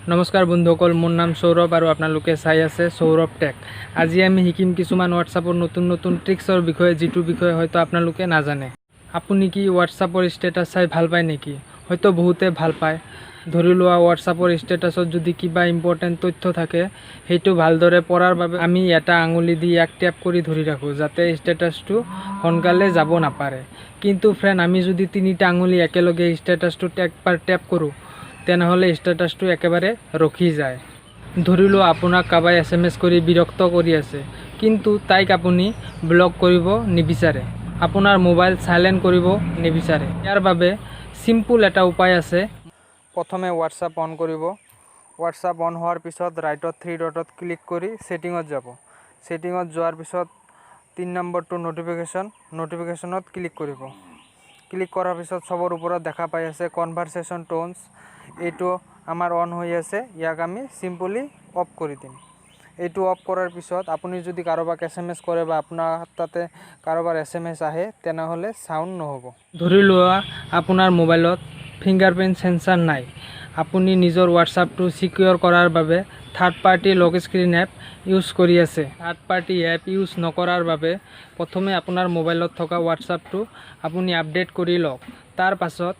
नमस्कार बंधुসকল, मोर नाम सौरभ और आपनालोके चाই আছে सौरभ टेक। আজি আমি শিকিম কিছুমান হোৱাটছআপৰ নতুন ট্ৰিক্সৰ বিষয়ে, যেটো বিষয়ে হয়তো আপোনালোকে নাজানে। আপুনি কি হোৱাটছআপৰ ষ্টেটাস চাই ভাল পায় নেকি? হয়তো বহুতে ভাল পায়। ধৰি লোৱা হোৱাটছআপৰ ষ্টেটাছত যদি কিবা ইম্পৰ্টেণ্ট তথ্য থাকে, সেইটো ভালদৰে পঢ়াৰ বাবে আমি এটা আঙুলি দি এক ট্যাপ কৰি ধৰি ৰাখোঁ, যাতে ষ্টেটাসটো সোনকালে যাব নাপাৰে। কিন্তু ফ্ৰেণ্ড, আমি যদি তিনিটা আঙুলি একেলগে ষ্টেটাসটো একবাৰ ট্যাপ কৰোঁ, তেনেহ'লে ষ্টেটাসটো একেবাৰে ৰখি যায়। ধৰি লোৱা আপোনাক কাবাই SMS কৰি বিৰক্ত কৰি আছে, কিন্তু তাইক আপুনি ব্লক কৰিব নিবিচাৰে, আপোনাৰ মোবাইল সাইলেন্ট কৰিব নিবিচাৰে। ইয়াৰ বাবে সিম্পল এটা উপায় আছে। প্ৰথমে হোৱাটছআপ অন কৰিব। হোৱাটছআপ অন হোৱাৰ পিছত ৰাইটত 3 ডটত ক্লিক কৰি সেটিংত যাব। সেটিংত যোৱাৰ পিছত 3 নম্বৰটো নটিফিকেশনত ক্লিক কৰিব। ক্লিক কৰাৰ পিছত সবৰ ওপৰত দেখা পাই আছে কনভাৰসেশন টোনস, এইটো আমাৰ অন হৈ আছে। ইয়াক আমি সিম্পলি অফ কৰি দিম। এইটো অফ কৰাৰ পিছত আপুনি যদি কাৰোবাক SMS কৰে বা আপোনাৰ তাতে কাৰোবাৰ SMS আহে, তেনেহ'লে সাউন্ড নহ'ব। ধৰি লোৱা আপোনাৰ মোবাইলত ফিংগাৰপ্ৰিন্ট সেন্সৰ নাই, আপুনি নিজৰ হোৱাটছআপটো সিকিউৰ কৰাৰ বাবে থাৰ্ড পাৰ্টি লক স্ক্ৰিন এপ ইউজ কৰি আছে। থাৰ্ড পাৰ্টি এপ ইউজ নকৰাৰ বাবে প্ৰথমে আপোনাৰ মোবাইলত থকা হোৱাটছআপটো আপুনি আপডেট কৰি লওক। তাৰ পাছত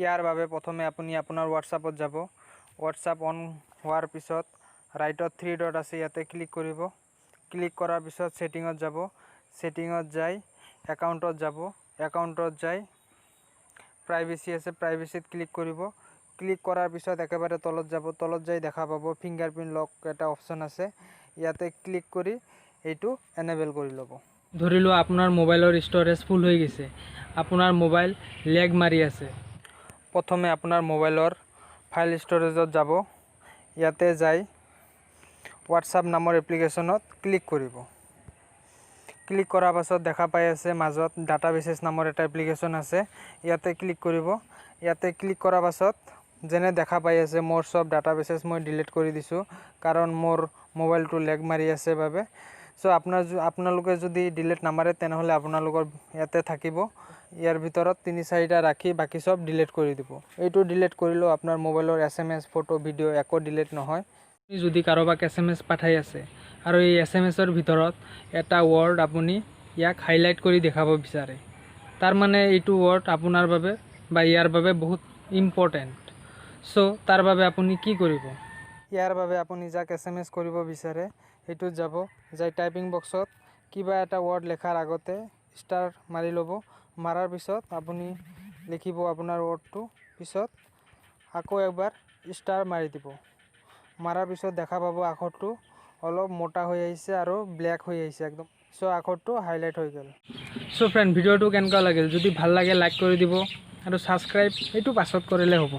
ইয়াৰ বাবে প্ৰথমে আপুনি আপোনাৰ হোৱাটছআপত যাব। হোৱাটছআপ অন হোৱাৰ পিছত ৰাইটত 3 ডট আছে, ইয়াতে ক্লিক কৰিব। ক্লিক কৰাৰ পিছত সেটিংত যাব। সেটিংত যাই একাউণ্টত যাব। একাউণ্টত যাই প্ৰাইভেচি আছে, প্ৰাইভেচিত ক্লিক কৰিব। ক্লিক কৰাৰ পিছত একেবাৰে তলত যাব। তলত যাই দেখা পাব ফিংগাৰপ্ৰিন্ট লক এটা অপশ্যন আছে, ইয়াতে ক্লিক কৰি এইটো এনেবল কৰি ল'ব। ধৰি লোৱা আপোনাৰ মোবাইলৰ ষ্ট'ৰেজ ফুল হৈ গৈছে, আপোনাৰ মোবাইল লেগ মাৰি আছে। প্ৰথমে আপোনাৰ মোবাইলৰ ফাইল ষ্ট'ৰেজত যাব। ইয়াতে যাই হোৱাটছআপ নামৰ এপ্লিকেশ্যনত ক্লিক কৰিব। ক্লিক কৰাৰ পাছত দেখা পাই আছে মাজত ডাটাবেছেছ নামৰ এটা এপ্লিকেশ্যন আছে, ইয়াতে ক্লিক কৰিব। ইয়াতে ক্লিক কৰাৰ পাছত যেনে দেখা পাই আছে মোৰ সব ডাটাবেছেছ মই ডিলিট কৰি দিছোঁ, কাৰণ মোৰ মোবাইলটো লেগ মাৰি আছে বাবে। সো আপোনালোকে যদি ডিলিট নামাৰে, তেনেহ'লে আপোনালোকৰ ইয়াতে থাকিব। ইয়াৰ ভিতৰত 3-4টা ৰাখি বাকি সব ডিলিট কৰি দিব। এইটো ডিলিট কৰিলেও আপোনাৰ মোবাইলৰ SMS, ফটো, ভিডিঅ' একো ডিলিট নহয়। যদি কাৰোবাক SMS পাঠাই আছে আৰু এই SMSৰ ভিতৰত এটা ৱৰ্ড আপুনি ইয়াক হাইলাইট কৰি দেখাব বিচাৰে, তাৰ মানে এইটো ৱৰ্ড আপোনাৰ বাবে বা ইয়াৰ বাবে বহুত ইম্পৰ্টেণ্ট। সো তাৰ বাবে আপুনি কি কৰিব? ইয়াৰ বাবে আপুনি যাক SMS কৰিব বিচাৰে সেইটোত যাব। যাই টাইপিং বক্সত কিবা এটা ৱৰ্ড লেখাৰ আগতে ষ্টাৰ মাৰি ল'ব। মাৰাৰ পিছত আপুনি লিখিব আপোনাৰ ৱৰ্ডটো, পিছত আকৌ একবাৰ ষ্টাৰ মাৰি দিব। মাৰাৰ পিছত দেখা পাব আখৰটো অলপ মোটা হৈ আহিছে আৰু ব্লেক হৈ আহিছে একদম। সো আখৰটো হাইলাইট হৈ গ'ল। সো ফ্ৰেণ্ড, ভিডিঅ'টো কেনেকুৱা লাগিল? যদি ভাল লাগে লাইক কৰি দিব আৰু ছাবস্ক্ৰাইব এইটো পাছত কৰিলে হ'ব।